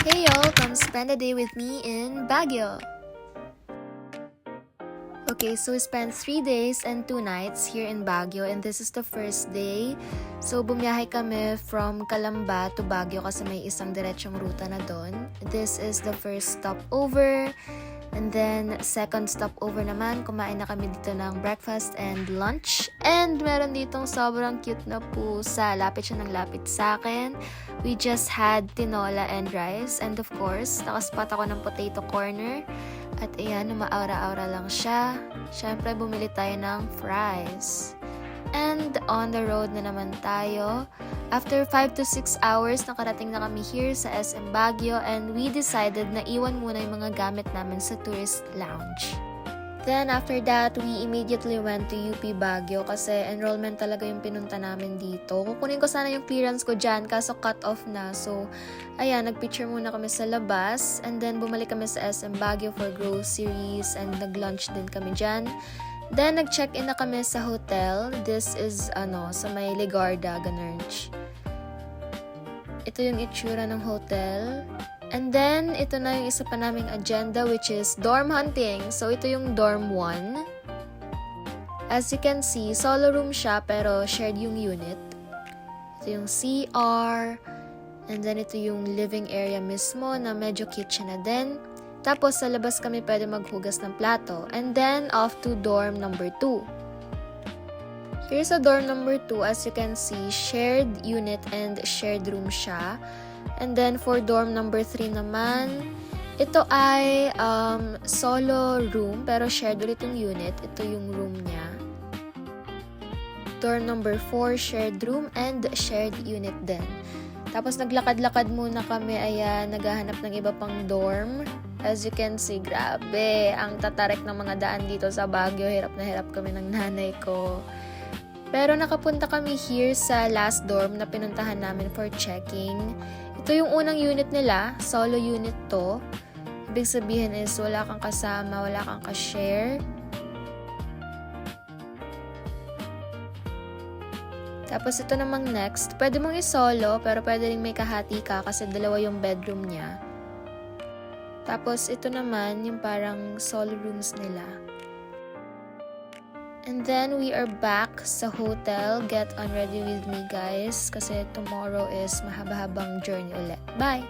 Hey y'all, come spend a day with me in Baguio. Okay, so we spent 3 days and 2 nights here in Baguio and this is the first day. So bumiyahe kami from Calamba to Baguio kasi may isang diretsong ruta na doon. This is the first stopover. And then, second stopover naman, kumain na kami dito ng breakfast and lunch. And meron ditong sobrang cute na pusa. Lapit siya ng lapit sa akin. We just had tinola and rice. And of course, nakaspot ako ng potato corner. At ayan, umaaura-aura lang siya. Siyempre, bumili tayo ng fries. And on the road na naman tayo. After 5 to 6 hours, nakarating na kami here sa SM Baguio and we decided na iwan muna yung mga gamit namin sa tourist lounge. Then after that, we immediately went to UP Baguio kasi enrollment talaga yung pinunta namin dito. Kukunin ko sana yung clearance ko dyan kaso cut off na. So, ayan, nagpicture muna kami sa labas and then bumalik kami sa SM Baguio for groceries and nag-lunch din kami dyan. Then, nag-check-in na kami sa hotel. This is, sa may Legarda, Ganerch. Ito yung itsura ng hotel. And then, ito na yung isa pa naming agenda, which is dorm hunting. So, ito yung dorm 1. As you can see, solo room siya, pero shared yung unit. Ito yung CR. And then, ito yung living area mismo na medyo kitchen na din. Tapos, sa labas kami pwede maghugas ng plato. And then, off to dorm number 2. Here's a dorm number 2. As you can see, shared unit and shared room siya. And then, for dorm number 3 naman, ito ay solo room, pero shared ulit yung unit. Ito yung room niya. Dorm number 4, shared room and shared unit din. Tapos, naglakad-lakad muna kami. Ayan, naghahanap ng iba pang dorm. As you can see, grabe. Ang tatarik ng mga daan dito sa Baguio. Hirap na hirap kami ng nanay ko. Pero nakapunta kami here sa last dorm na pinuntahan namin for checking. Ito yung unang unit nila. Solo unit to. Ibig sabihin is wala kang kasama, wala kang ka-share. Tapos ito namang next. Pwede mong i-solo pero pwede rin may kahati ka kasi dalawa yung bedroom niya. Tapos, ito naman, yung parang solo rooms nila. And then, we are back sa hotel. Get on ready with me, guys. Kasi tomorrow is mahaba-habang journey ulit. Bye!